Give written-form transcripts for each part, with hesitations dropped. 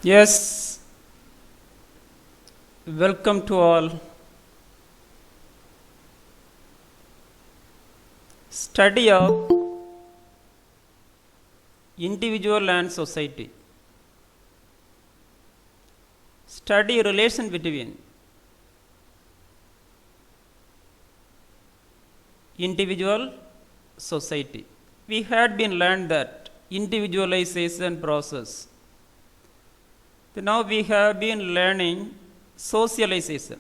Yes, welcome to all. Study of individual and society. Study relation between individual society. We had been learned that individualization process. Now we have been learning socialization.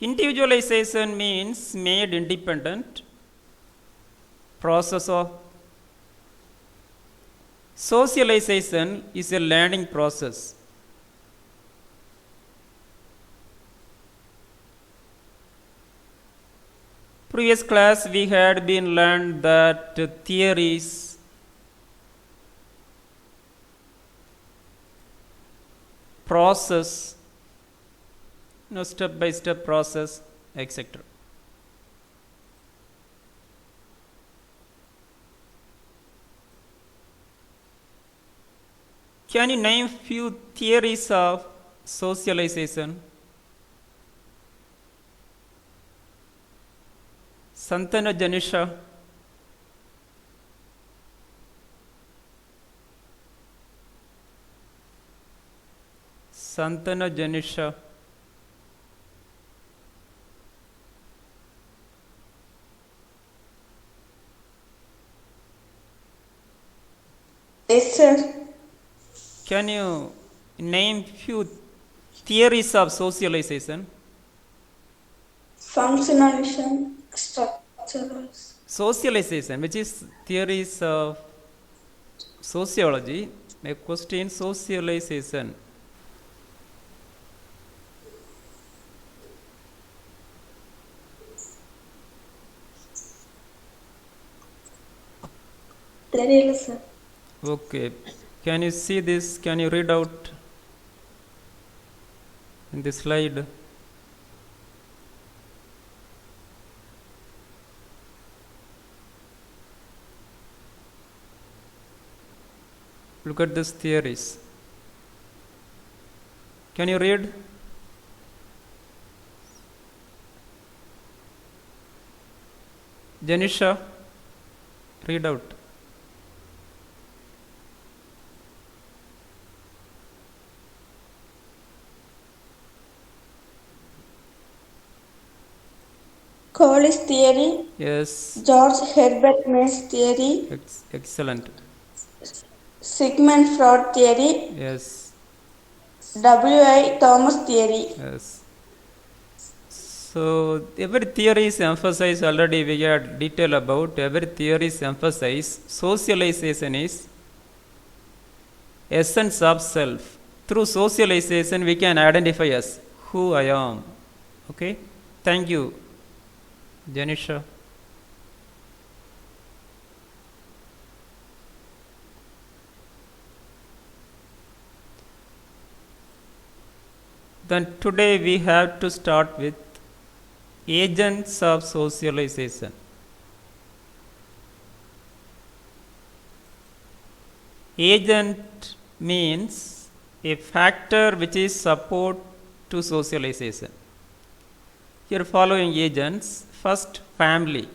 Individualization means made independent process of socialization is a learning process. Previous class we had been learned that theories, process, step by step process, etc. Can you name few theories of socialization? Santana Janisha. Santana Janisha. Yes, sir. Can you name few theories of socialization? Functionalism, structurals. Socialization, which is theories of sociology, a question socialization. There is, sir. Okay. Can you see this? Can you read out in this slide? Look at these theories. Can you read? Janisha, read out. Corley's theory, Yes. George Herbert May's theory, Excellent. Sigmund Freud theory, Yes. W.I. Thomas theory. Yes. So every theory is emphasized already. We had detail about every theory is emphasized. Socialization is essence of self. Through socialization, we can identify as who I am. Okay. Thank you, Janisha. Then today we have to start with agents of socialization. Agent means a factor which is support to socialization. Here following agents: first family,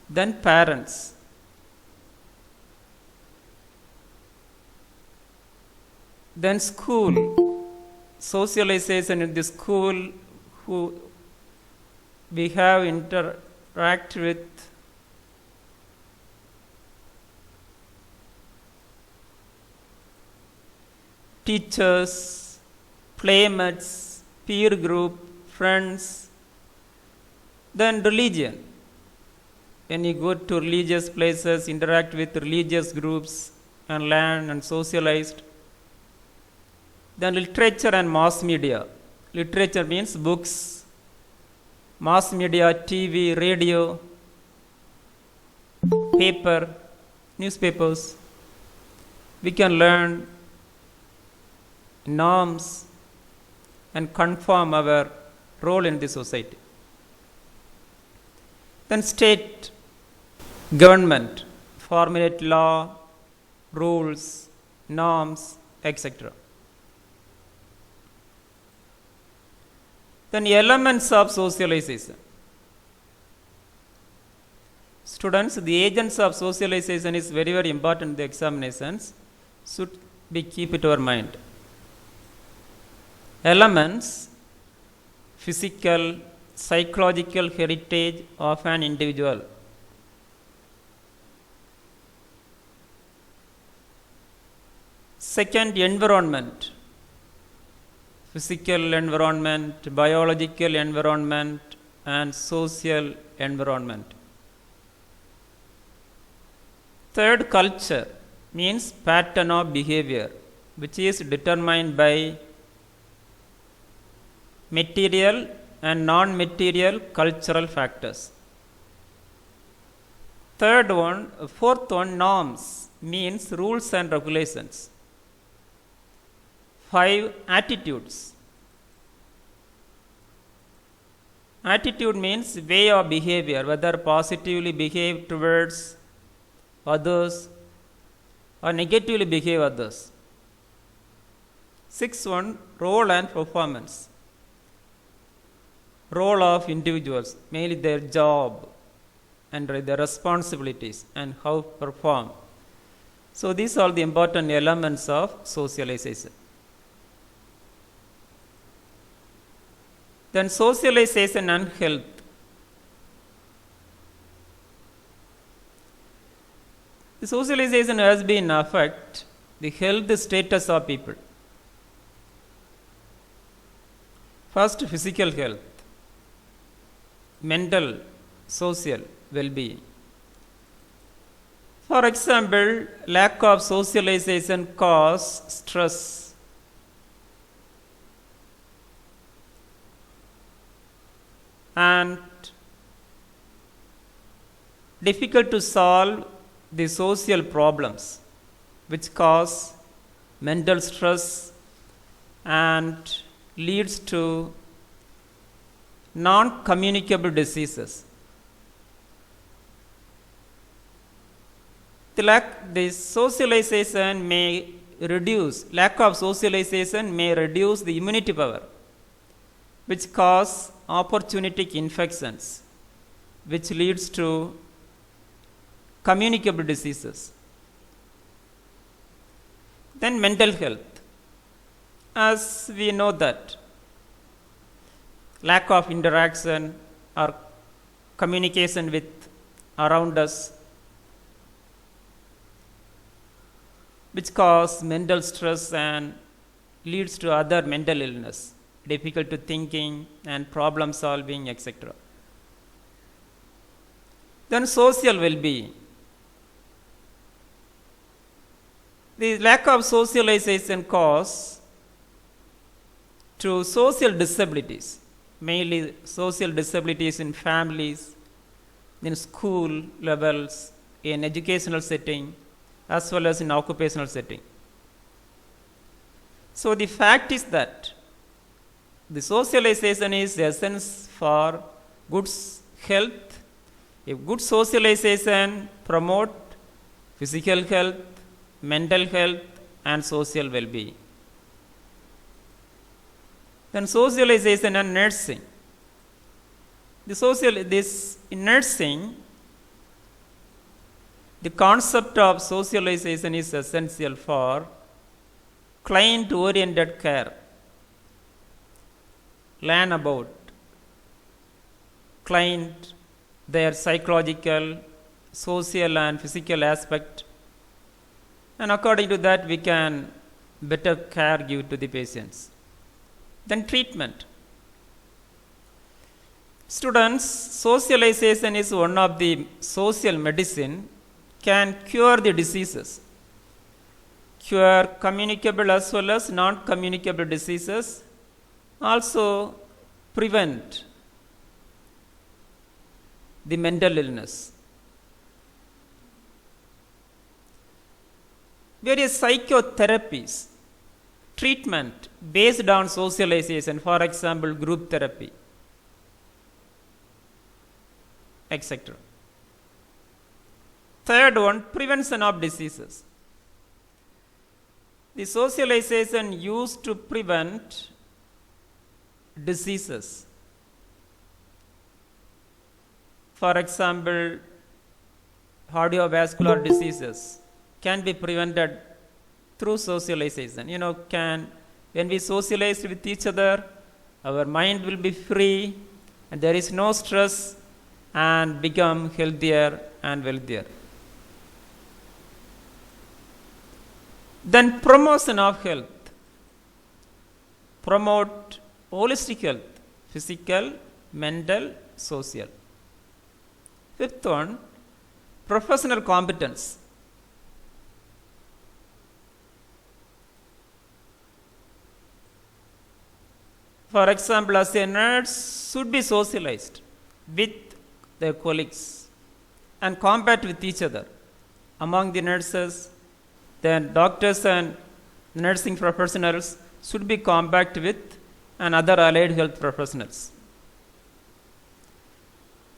then parents, then school, socialization in the school, who we have interact with teachers, playmates, peer group, friends, then religion. When you go to religious places, interact with religious groups and learn and socialized. Then literature and mass media. Literature means books, mass media, TV, radio, paper, newspapers. We can learn norms and conform our role in the society. Then state Government formulate law, rules, norms, etc. Then elements of socialization. Students, the agents of socialization is very, very important in the examinations. Should be keep it in our mind. Elements, physical, psychological heritage of an individual. Second, environment. Physical environment, biological environment, and social environment. Third, culture means pattern of behavior, which is determined by material and non-material cultural factors. Fourth one, norms means rules and regulations. 5, attitudes. Attitude means way of behavior, whether positively behave towards others or negatively behave others. 6, role and performance. Role of individuals, mainly their job and their responsibilities and how perform. So these are the important elements of socialization. Then socialization and health. The socialization has been affect the health status of people. First, physical health, mental, social well-being. For example, lack of socialization cause stress. And difficult to solve the social problems which cause mental stress and leads to non-communicable diseases. The socialization may reduce, lack of socialization may reduce the immunity power, which cause opportunistic infections, which leads to communicable diseases. Then mental health. As we know that lack of interaction or communication with around us, which cause mental stress and leads to other mental illness, difficult to thinking and problem solving, etc. Then social well-being. The lack of socialization cause to social disabilities, mainly social disabilities in families, in school levels, in educational setting, as well as in occupational setting. So the fact is that the socialization is the essence for good health. If good socialization promote physical health, mental health, and social well-being. Then socialization and nursing. In nursing, the concept of socialization is essential for client-oriented care. Learn about client, their psychological, social, and physical aspect, and according to that we can better care give to the patients. Then treatment. Students, socialization is one of the social medicine can cure the diseases, cure communicable as well as non-communicable diseases, also prevent the mental illness. Various psychotherapies, treatment based on socialization, for example, group therapy, etc. Third one, prevention of diseases. The socialization used to prevent diseases. For example, cardiovascular diseases can be prevented through socialization. When we socialize with each other, our mind will be free and there is no stress and become healthier and wealthier. Then promotion of health. Promote holistic health, physical, mental, social. Fifth one, professional competence. For example, as a nurse should be socialized with their colleagues and compete with each other. Among the nurses, then doctors and nursing professionals should be compact with and other allied health professionals.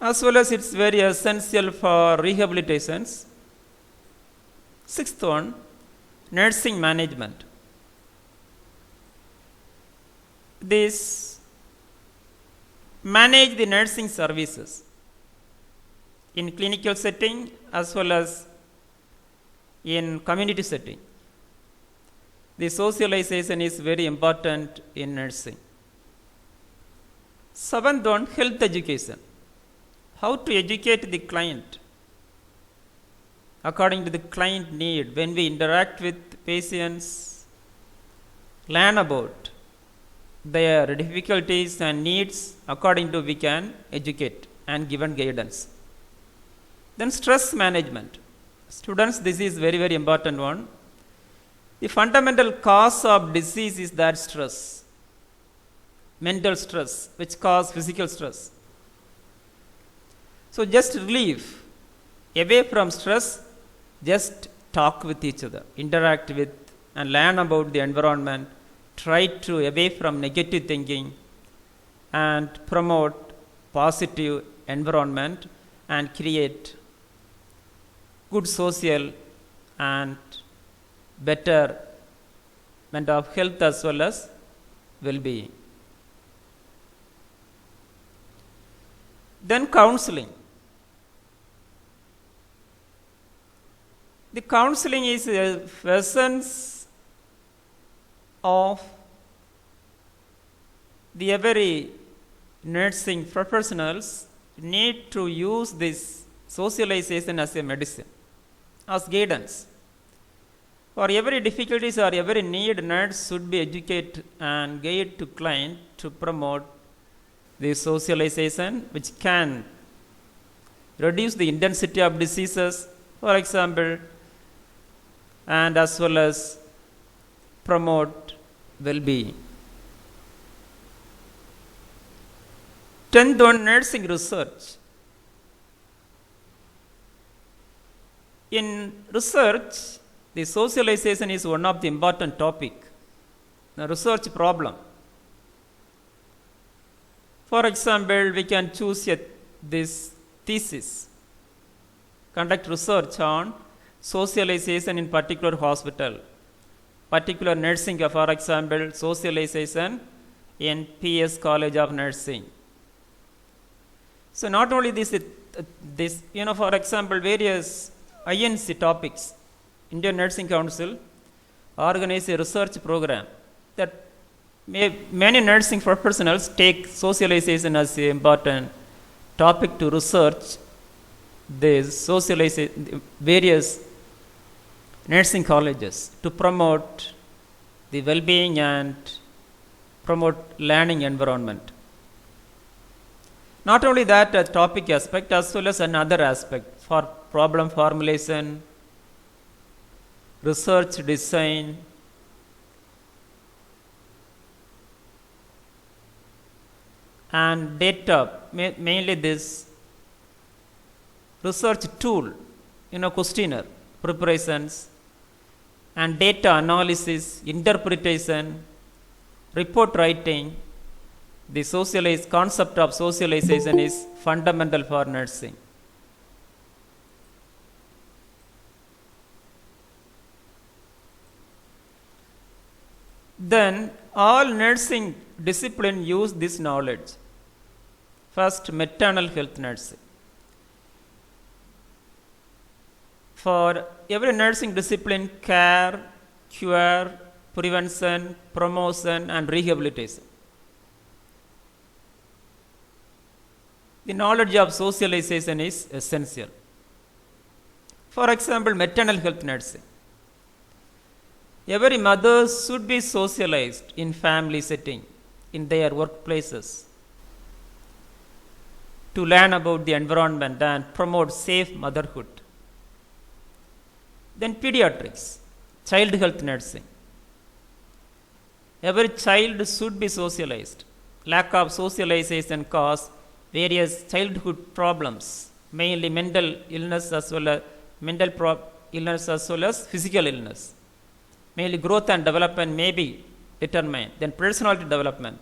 As well as it's very essential for rehabilitations. Sixth one, nursing management. This manage the nursing services in clinical setting as well as in community setting. The socialization is very important in nursing. Seventh one, health education. How to educate the client according to the client need. When we interact with patients, learn about their difficulties and needs, according to we can educate and given guidance. Then stress management. Students, this is very, very important one. The fundamental cause of disease is that stress, mental stress, which cause physical stress. So just relieve, away from stress, just talk with each other, interact with and learn about the environment, try to away from negative thinking and promote positive environment and create good social and betterment of health as well as well-being. Then counseling. The counseling is a essence of the every nursing professionals need to use this socialization as a medicine, as guidance. For every difficulties or every need, nurse should be educated and guide to client to promote the socialization, which can reduce the intensity of diseases, for example, and as well as promote well-being. 10th on nursing research. In research, the socialization is one of the important topic, the research problem. For example, we can choose this thesis, conduct research on socialization in particular hospital, particular nursing, for example, socialization in PS College of Nursing. So not only this, for example, various INC topics, Indian Nursing Council organize a research program that many nursing professionals take socialization as an important topic to research the socialization, various nursing colleges to promote the well-being and promote learning environment. Not only that topic aspect, as well as another aspect for problem formulation, research design, and data, mainly this research tool, questionnaire preparations, and data analysis, interpretation, report writing. The concept of socialization is fundamental for nursing. Then all nursing discipline use this knowledge. First, maternal health nursing. For every nursing discipline, care, cure, prevention, promotion, and rehabilitation. The knowledge of socialization is essential. For example, maternal health nursing. Every mother should be socialized in family setting, in their workplaces, to learn about the environment and promote safe motherhood. Then pediatrics, child health nursing. Every child should be socialized. Lack of socialization causes various childhood problems, mainly mental illness as well as physical illness. Mainly growth and development may be determined. Then personality development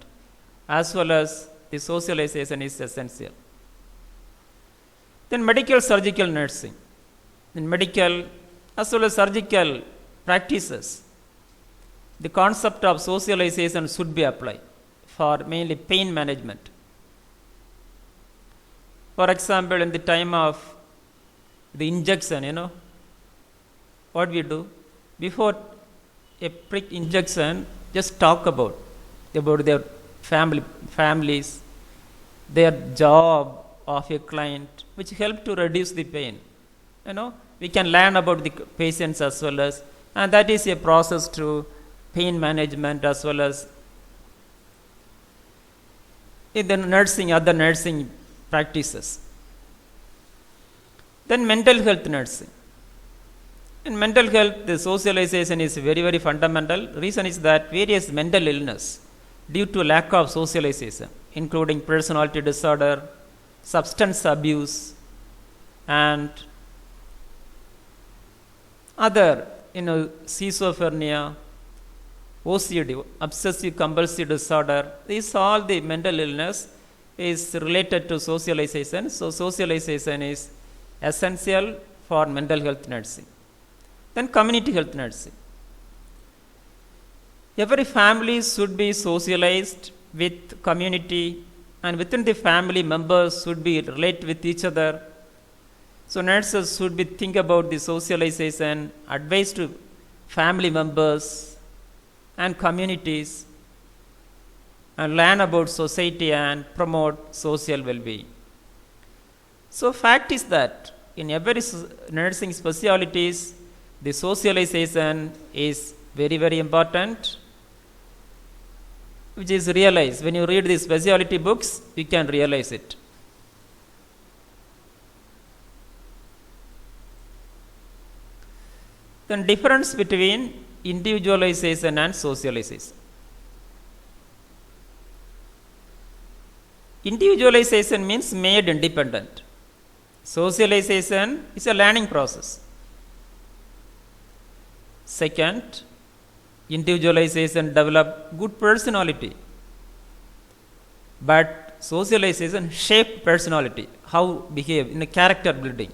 as well as the socialization is essential. Then medical surgical nursing. In medical as well as surgical practices, the concept of socialization should be applied for mainly pain management. For example, in the time of the injection, what we do? Before a prick injection, just talk about their families, their job of a client, which help to reduce the pain. We can learn about the patients as well as, and that is a process to pain management as well as in the other nursing practices. Then mental health nursing. In mental health, the socialization is very, very fundamental. Reason is that various mental illness due to lack of socialization, including personality disorder, substance abuse, and other, schizophrenia, OCD, obsessive compulsive disorder. These all the mental illness is related to socialization. So socialization is essential for mental health nursing. Then community health nursing. Every family should be socialized with community, and within the family, members should be relate with each other. So nurses should be think about the socialization, advice to family members and communities, and learn about society and promote social well-being. So fact is that in every nursing specialties, the socialization is very, very important, which is realized. When you read the specialty books, you can realize it. Then difference between individualization and socialization. Individualization means made independent. Socialization is a learning process. Second, individualization develop good personality, but socialization shape personality, how behave in a character building.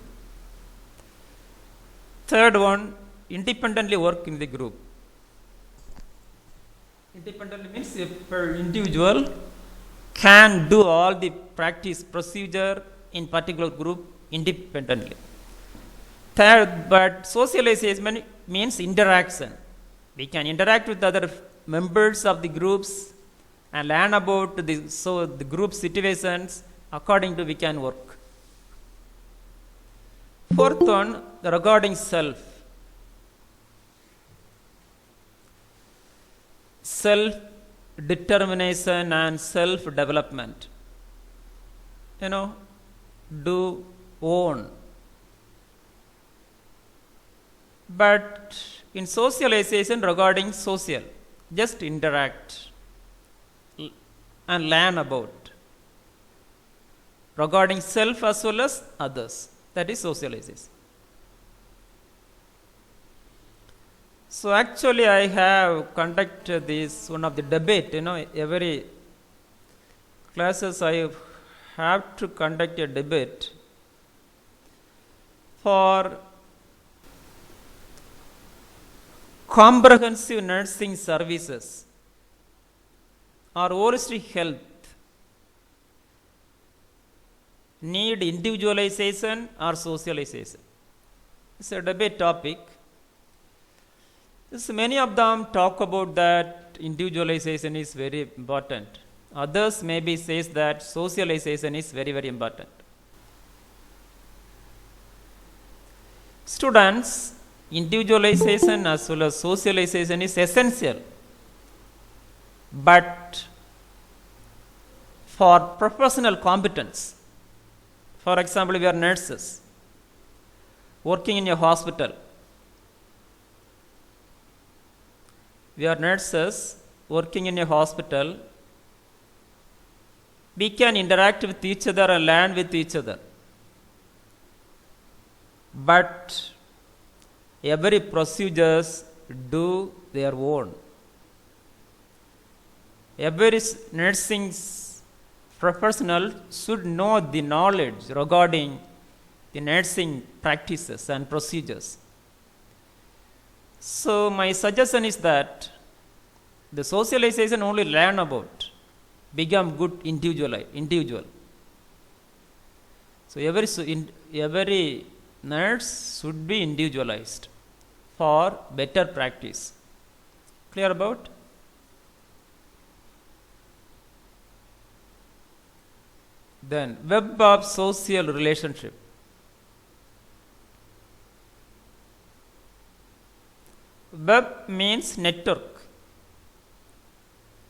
Third one, independently work in the group. Independently means a per individual can do all the practice procedure in particular group independently. Third, but socialization means interaction. We can interact with other members of the groups and learn about the group situations. According to we can work. Fourth one, regarding self. Self-determination and self-development. Do own. But in socialization, regarding social, just interact and learn about. Regarding self as well as others, that is socialization. So actually I have conducted this one of the debate, every classes I have to conduct a debate for comprehensive nursing services or holistic health need individualization or socialization? It's a debate topic. Many of them talk about that individualization is very important. Others maybe says that socialization is very, very important. Students, individualization as well as socialization is essential. But for professional competence, for example, we are nurses working in a hospital. We are nurses working in a hospital. We can interact with each other and learn with each other. But every procedures do their own. Every nursing professional should know the knowledge regarding the nursing practices and procedures. So my suggestion is that the socialization only learn about, become good individual. So every nurse should be individualized for better practice. Clear about? Then web of social relationship. Web means network,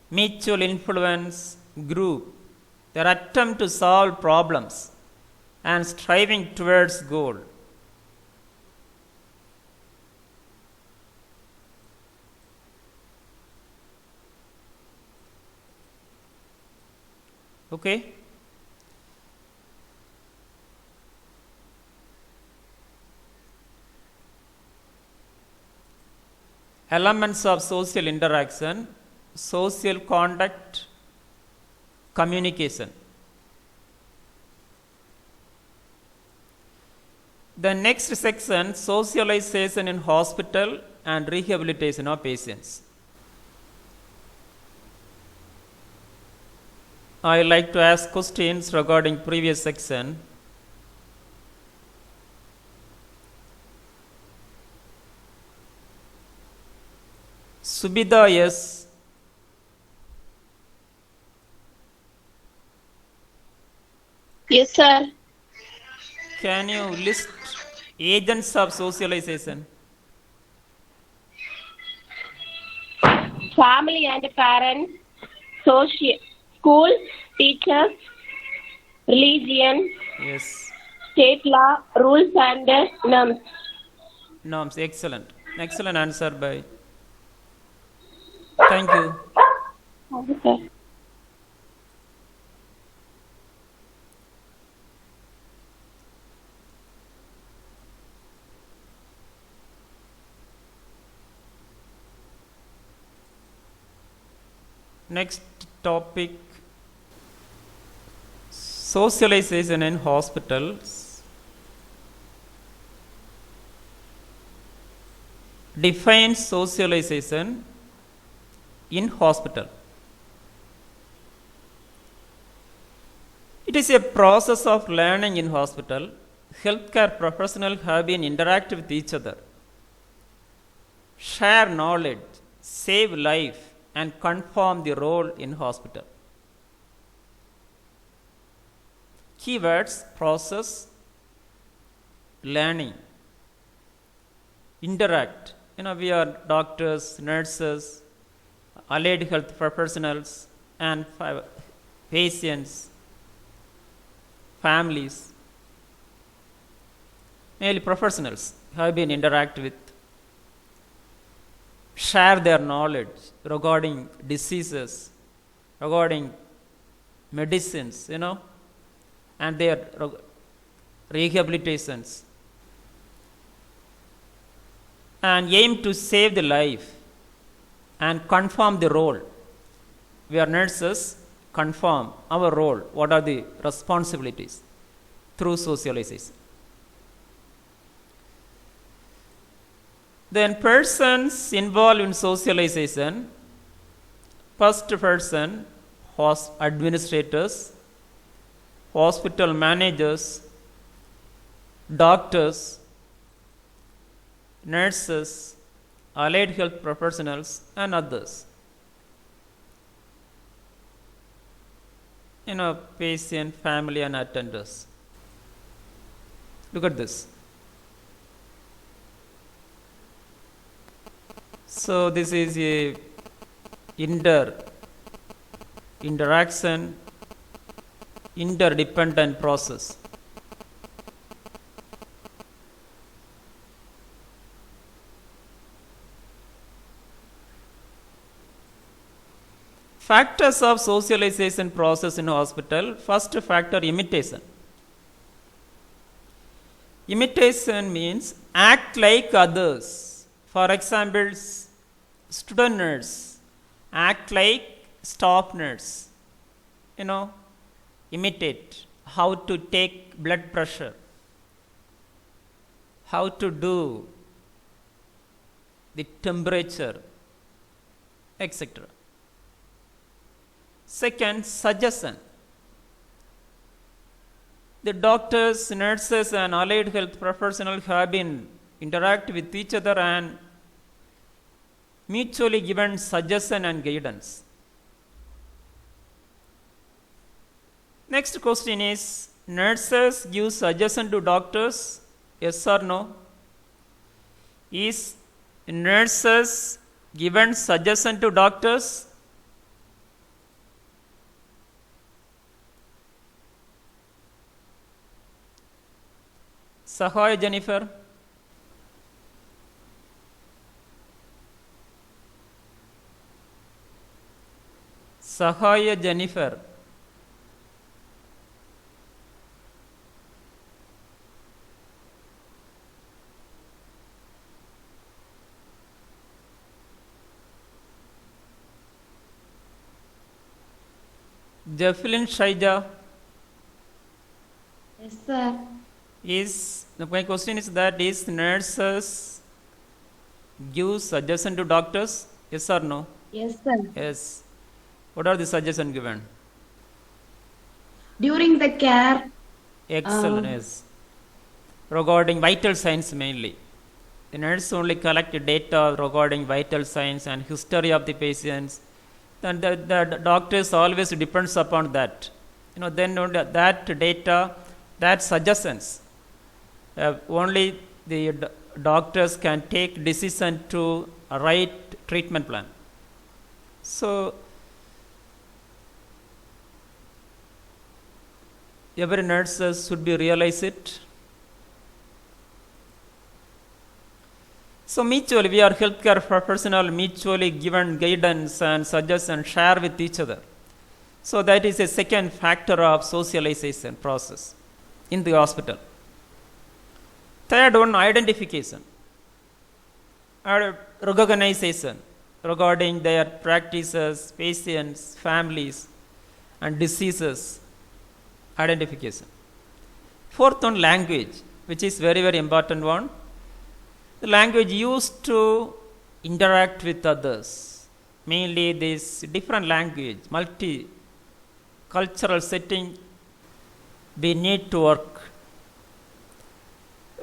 mutual influence, group, their attempt to solve problems and striving towards goal. Okay? Elements of social interaction: social conduct, communication. The next section, socialization in hospital and rehabilitation of patients. I like to ask questions regarding previous section. Subhida, yes. Yes, sir. Can you list agents of socialization? Family and parents, school, teachers, religion, Yes. state law, rules and norms. Norms. Excellent. Excellent answer by. Thank you. Okay, sir. Next topic, socialization in hospitals. Define socialization in hospital. It is a process of learning in hospital. Healthcare professionals have been interact with each other, share knowledge, save life, and confirm the role in hospital. Keywords: process, learning, interact. We are doctors, nurses, allied health professionals, and patients, families, mainly professionals have been interact with, share their knowledge regarding diseases, regarding medicines, and their rehabilitations, and aim to save the life and confirm the role. We are nurses, confirm our role, what are the responsibilities through socialization. Then persons involved in socialization. First person, administrators, hospital managers, doctors, nurses, allied health professionals, and others. Patient, family, and attenders. Look at this. So this is a interaction, interdependent process. Factors of socialization process in hospital. First factor, imitation. Imitation means act like others. For example, student nurse act like staff nurse. Imitate how to take blood pressure, how to do the temperature, etc. Second, suggestion. The doctors, nurses, and allied health professionals have been interact with each other and mutually given suggestion and guidance. Next question is, nurses give suggestion to doctors? Yes or no? Is nurses given suggestion to doctors? Sahaya Jennifer. Sahaya Jennifer. Jefflin Shaija. Yes, sir. My question is that is nurses give suggestion to doctors? Yes or no? Yes, sir. Yes. What are the suggestions given? During the care. Excellent. Yes. Regarding vital signs mainly. The nurse only collect data regarding vital signs and history of the patients. Then the doctors always depends upon that. Then only that data, that suggestions. Only the doctors can take decision to write treatment plan. So every nurse should be realize it. So mutually, we are healthcare professional, mutually given guidance and suggestion, share with each other. So that is a second factor of socialization process in the hospital. Third one, identification or recognition regarding their practices, patients, families, and diseases. Identification. Fourth one, language, which is very, very important one. The language used to interact with others, mainly this different language, multi-cultural setting, we need to work.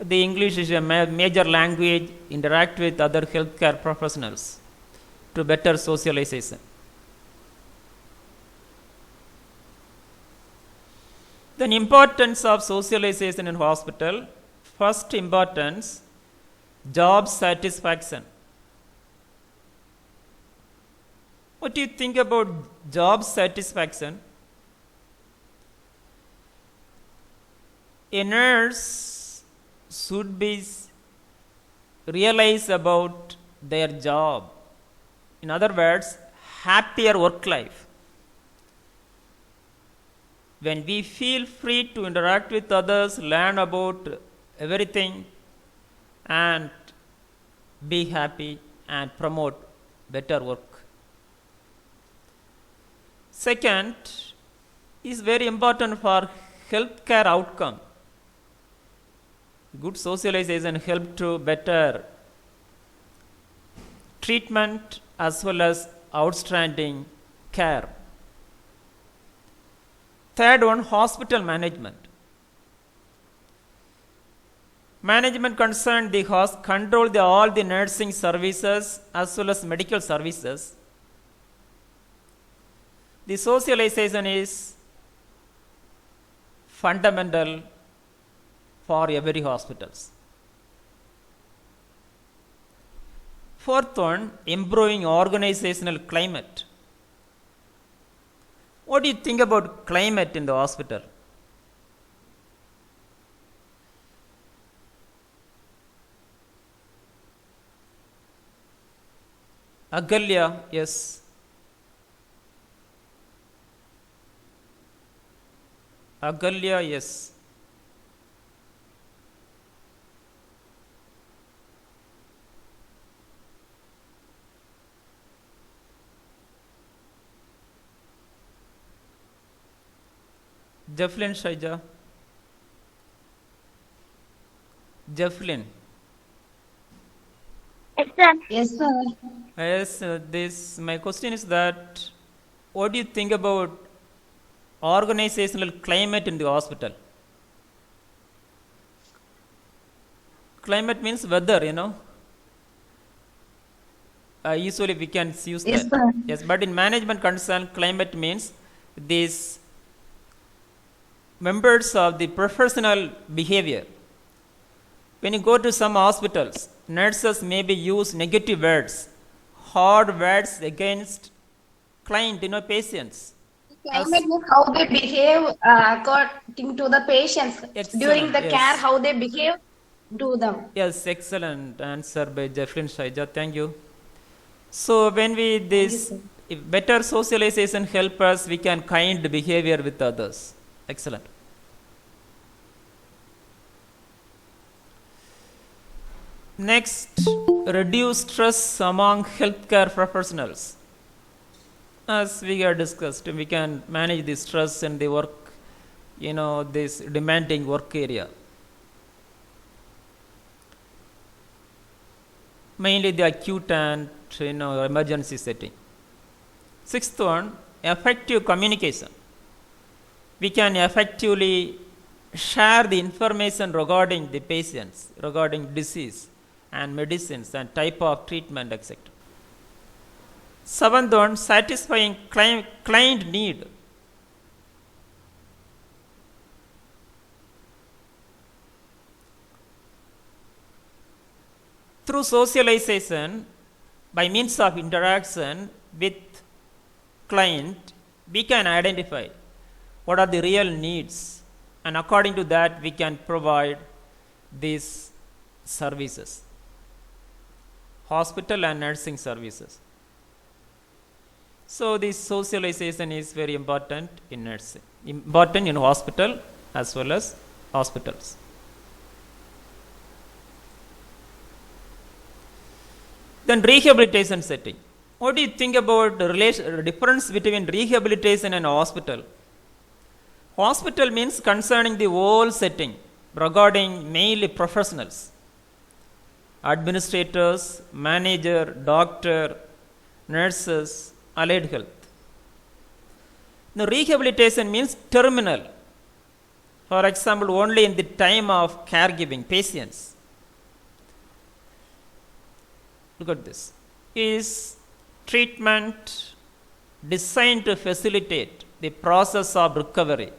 The English is a major language, interact with other healthcare professionals to better socialization. Then importance of socialization in hospital. First importance, job satisfaction. What do you think about job satisfaction? A nurse should be realize about their job. In other words, happier work life. When we feel free to interact with others, learn about everything, and be happy and promote better work. Second is very important for healthcare outcome. Good socialization help to better treatment as well as outstanding care. Third one, hospital management. Management concerned the control all the nursing services as well as medical services. The socialization is fundamental for every hospitals. Fourth one, improving organizational climate. What do you think about climate in the hospital? Agalya, yes. Agalya, yes. Jefflin Shaija. Jefflin. Yes, sir. Yes, sir. Yes, my question is that what do you think about organizational climate in the hospital? Climate means weather, usually we can use Yes, that. sir. Yes, but in management concern, climate means these members of the professional behavior. When you go to some hospitals, nurses maybe use negative words, hard words against client, patients. Climate means how they behave according to the patients during the Excellent, care, yes. how they behave to them. Yes, excellent answer by Jefflin Shaija. Thank you. So when we this sir. if better socialization help us, we can kind behavior with others. Excellent. Next, reduce stress among healthcare professionals. As we have discussed, we can manage the stress and the work, this demanding work area. Mainly the acute and emergency setting. Sixth one, effective communication. We can effectively share the information regarding the patients, regarding disease and medicines and type of treatment, etc. Seventh one, satisfying client need. Through socialization, by means of interaction with client, we can identify what are the real needs, and according to that we can provide these services, hospital and nursing services. So this socialization is very important in nursing, important in hospital as well as hospitals. Then rehabilitation setting. What do you think about the difference between rehabilitation and hospital? Hospital means concerning the whole setting, regarding mainly professionals, administrators, manager, doctor, nurses, allied health. Now rehabilitation means terminal. For example, only in the time of caregiving, patients. Look at this. Is treatment designed to facilitate the process of recovery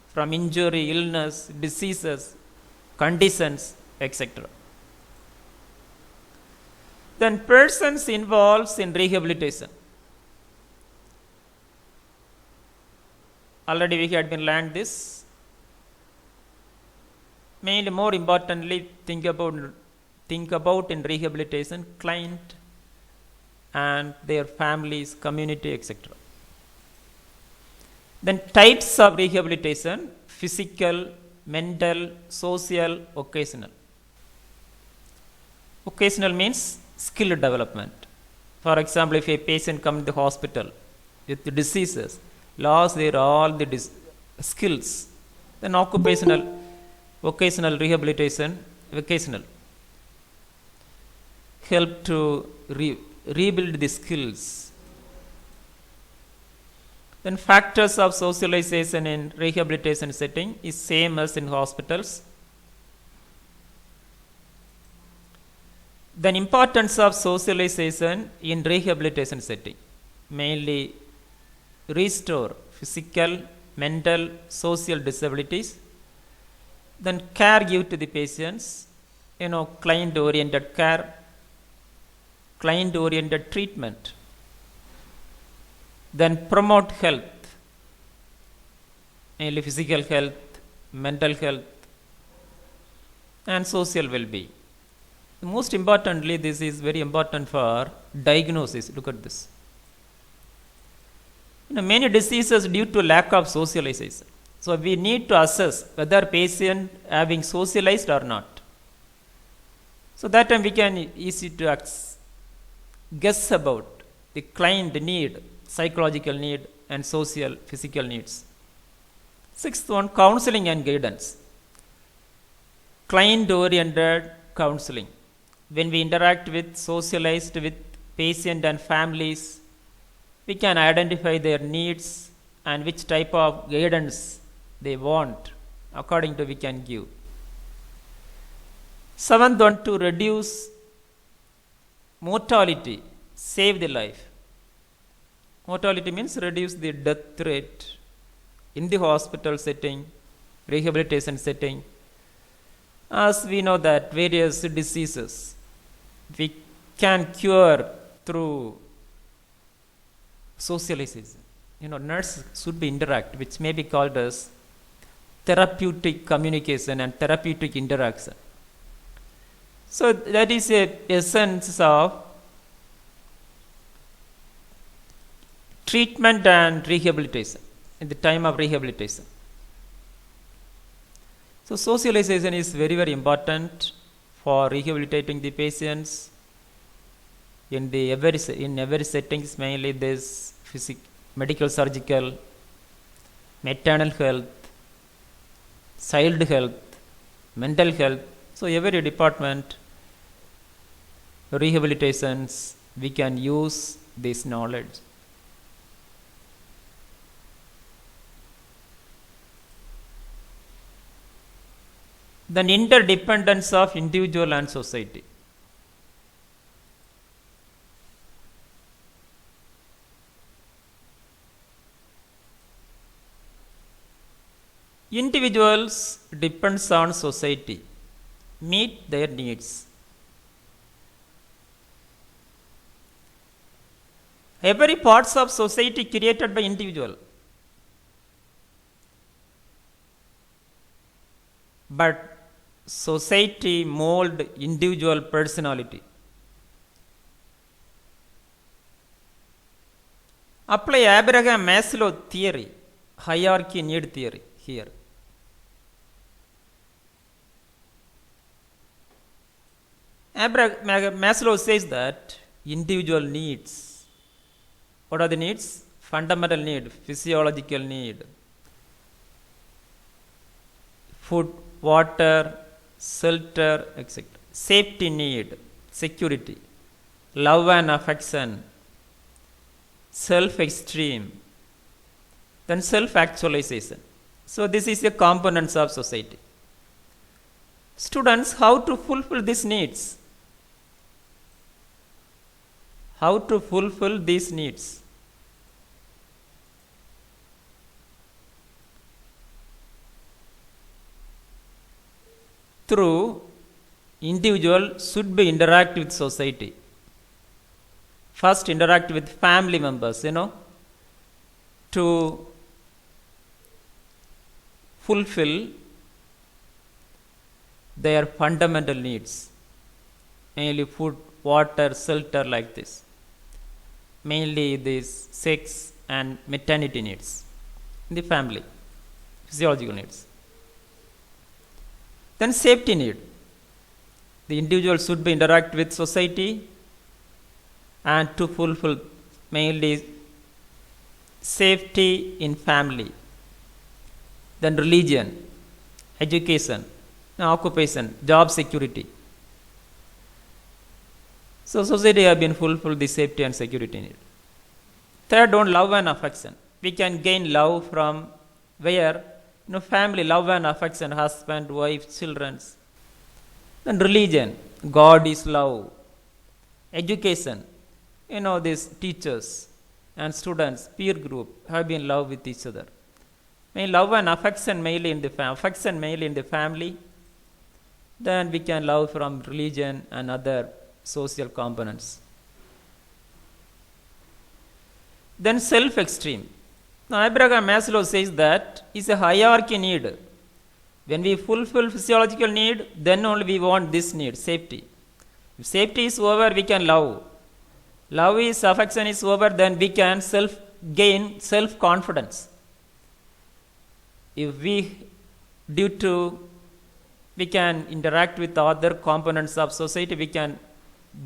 from injury, illness, diseases, conditions, etc. Then persons involved in rehabilitation. Already we had been learned this. Mainly, more importantly, think about in rehabilitation client and their families, community, etc. Then types of rehabilitation: physical, mental, social, occasional. Occasional means skill development. For example, if a patient comes to the hospital with diseases, lost their all the skills, then occasional rehabilitation, vocational, help to rebuild the skills. Then factors of socialization in rehabilitation setting is same as in hospitals. Then importance of socialization in rehabilitation setting, mainly restore physical, mental, social disabilities. Then care give to the patients, client-oriented care, client-oriented treatment. Then promote health, mainly physical health, mental health, and social well-being. Most importantly, this is very important for diagnosis. Look at this. Many diseases due to lack of socialization. So we need to assess whether patient having socialized or not. So that time we can easy to guess about the client need, psychological need, and social, physical needs. Sixth one, counseling and guidance. Client-oriented counseling. When we interact with, socialized with patient and families, we can identify their needs and which type of guidance they want. According to we can give. Seventh one, to reduce mortality, save the life. Mortality means reduce the death rate in the hospital setting, rehabilitation setting. As we know that various diseases we can cure through socialization. Nurse should be interact, which may be called as therapeutic communication and therapeutic interaction. So that is a essence of treatment and rehabilitation in the time of rehabilitation. So socialization is very, very important for rehabilitating the patients in every settings, mainly this medical, surgical, maternal health, child health, mental health. So every department, rehabilitations, we can use this knowledge. Then interdependence of individual and society. Individuals depends on society, meet their needs. Every parts of society created by individual. But society mold individual personality. Apply Abraham Maslow theory, hierarchy need theory here. Maslow says that individual needs. What are the needs? Fundamental need, physiological need. Food, water, shelter, etc. Safety need, security, love and affection, self-esteem, then self-actualization. So this is the components of society. Students, how to fulfill these needs? How to fulfill these needs? Through individual should be interact with society. First interact with family members, to fulfill their fundamental needs, mainly food, water, shelter, like this. Mainly these sex and maternity needs in the family, physiological needs. Then safety need. The individual should be interact with society and to fulfill mainly safety in family. Then religion, education, occupation, job security. So society have been fulfilled the safety and security need. Third one, love and affection. we can gain love from where? Family, love and affection, husband, wife, children. Then religion, God is love. Education, these teachers and students, peer group have been in love with each other. Love and affection mainly in the family. Then we can love from religion and other social components. Then self-esteem. Now Abraham Maslow says that is a hierarchy need. When we fulfill physiological need, then only we want this need, safety. If safety is over, we can love. Love is, affection is over, then we can gain self-confidence. If we can interact with other components of society, we can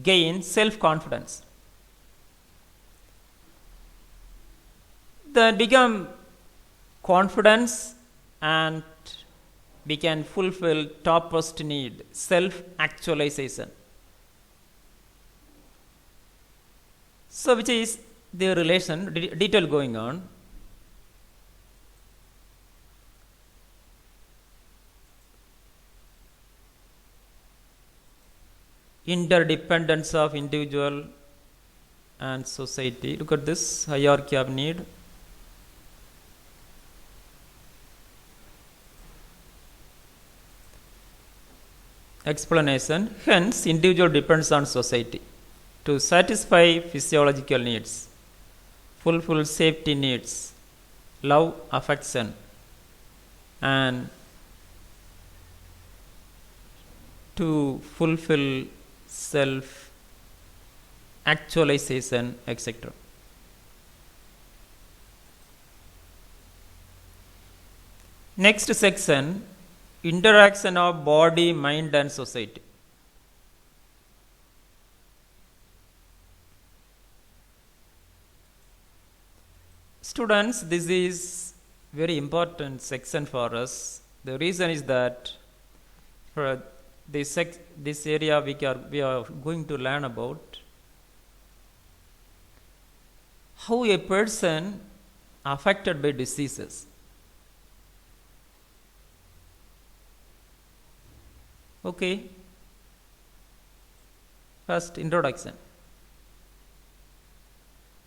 gain self-confidence. Then become confidence and we can fulfill topmost need, self-actualization. So which is the relation, detail going on. Interdependence of individual and society. Look at this hierarchy of need. Explanation. Hence, individual depends on society to satisfy physiological needs, fulfill safety needs, love, affection, and to fulfill self-actualization, etc. Next section, interaction of body, mind, and society. Students, this is very important section for us. The reason is that for this area we are going to learn about how a person affected by diseases. Okay. First, introduction.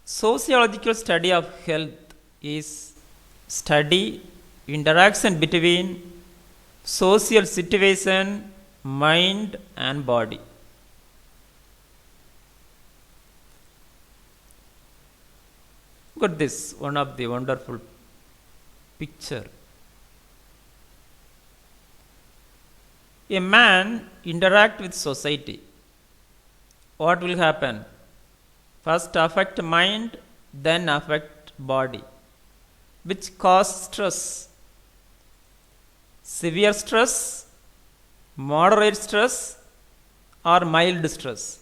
Sociological study of health is study interaction between social situation, mind and body. Look at this, one of the wonderful picture. A man interact with society. What will happen? First affect mind, then affect body, which cause stress. Severe stress, moderate stress, or mild stress.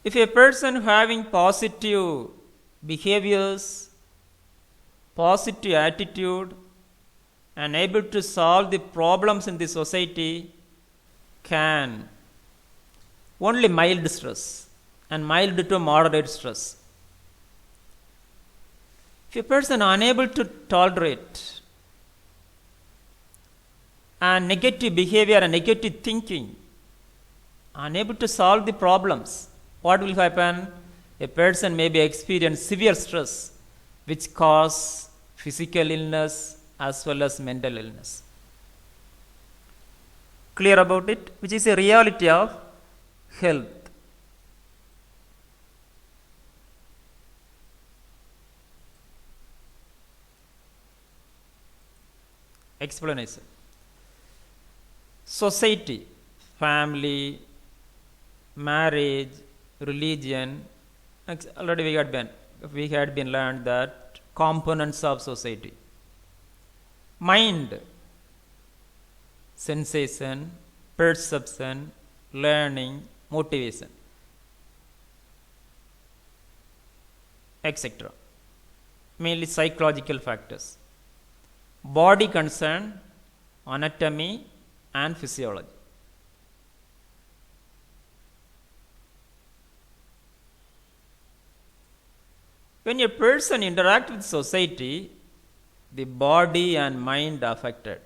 If a person having positive behaviors, positive attitude, and able to solve the problems in the society, can only mild stress and mild to moderate stress. If a person unable to tolerate and negative behavior and negative thinking, unable to solve the problems, what will happen? A person may be experience severe stress, which cause physical illness as well as mental illness. Clear about it? Which is a reality of health. Explanation. Society, family, marriage, religion, already we had been learned that components of society. Mind, sensation, perception, learning, motivation, etc. Mainly psychological factors. Body concern, anatomy and physiology. When a person interacts with society, the body and mind are affected,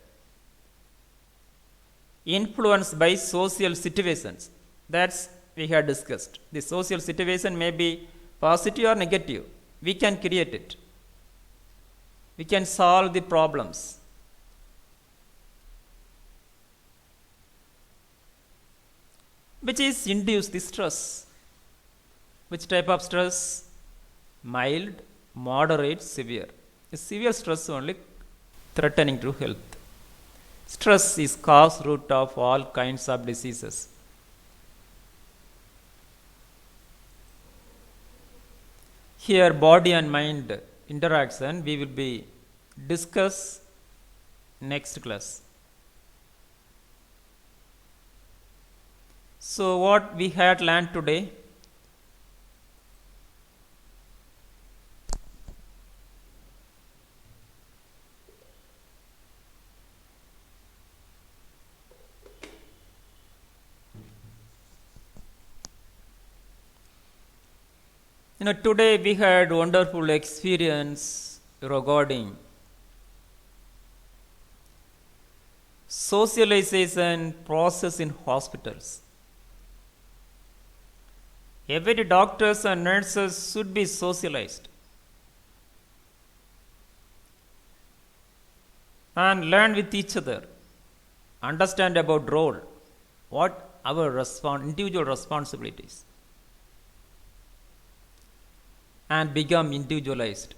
influenced by social situations. That's we have discussed. The social situation may be positive or negative. We can create it. We can solve the problems. Which is induce the stress. Which type of stress? Mild, moderate, severe. A severe stress only threatening to health. Stress is cause root of all kinds of diseases. Here body and mind interaction we will be discuss next class. So what we had learned today? Today we had wonderful experience regarding socialization process in hospitals. Every doctors and nurses should be socialized and learn with each other, understand about role, what our individual responsibilities, and become individualized.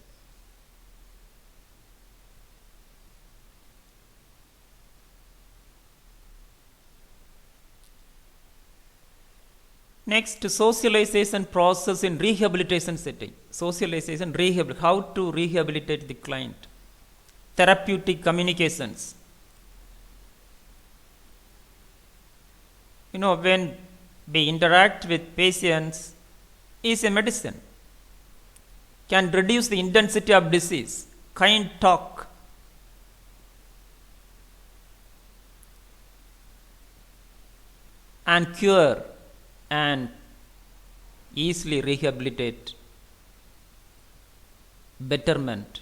Next, socialization process in rehabilitation setting. Socialization, how to rehabilitate the client. Therapeutic communications. When we interact with patients, is a medicine. Can reduce the intensity of disease. Kind talk. And cure and easily rehabilitate. Betterment.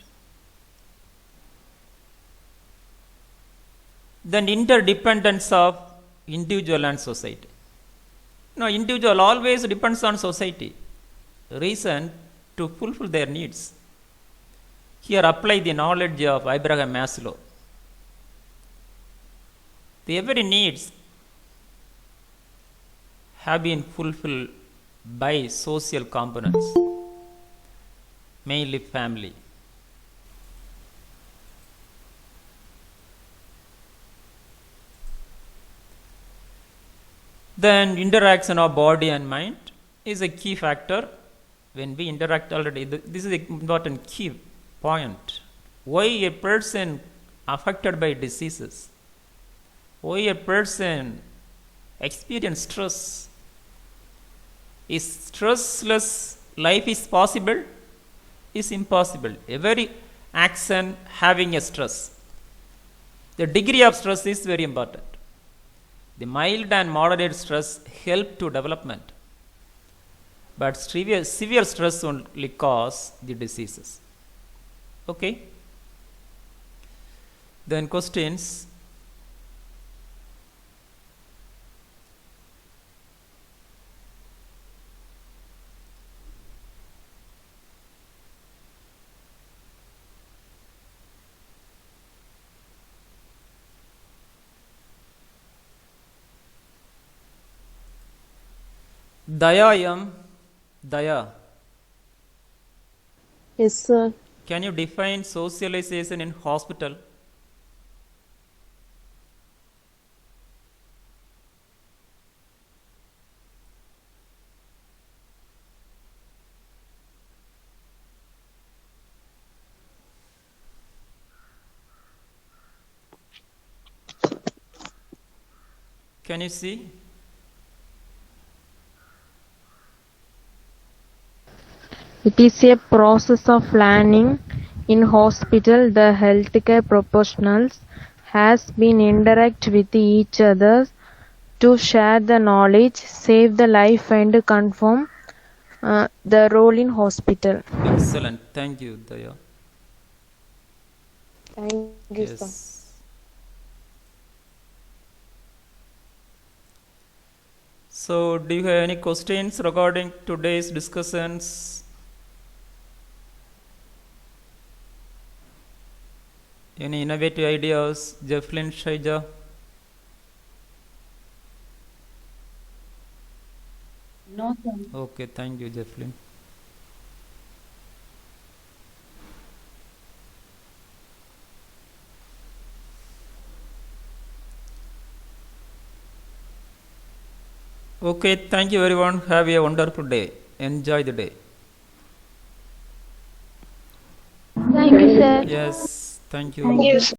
Then interdependence of individual and society. Individual always depends on society. Reason to fulfill their needs. Here apply the knowledge of Abraham Maslow. The every needs have been fulfilled by social components, mainly family. Then interaction of body and mind is a key factor. When we interact already, this is an important key point. Why a person affected by diseases? Why a person experience stress? Is stressless life is possible? Is impossible. Every action having a stress. The degree of stress is very important. The mild and moderate stress help to development. But severe stress only cause the diseases. Okay? Then questions. Daya. Yes, sir. Can you define socialization in hospital? Can you see? It is a process of learning. In hospital, the healthcare professionals has been interact with each other to share the knowledge, save the life and confirm the role in hospital. Excellent. Thank you, Daya. Thank you, sir. Yes. So, do you have any questions regarding today's discussions? Any innovative ideas, Jefflin, Shaija? No, sir. Okay, thank you, Jefflin. Okay, thank you everyone. Have a wonderful day. Enjoy the day. Thank you, sir. Yes, thank you. Thank you.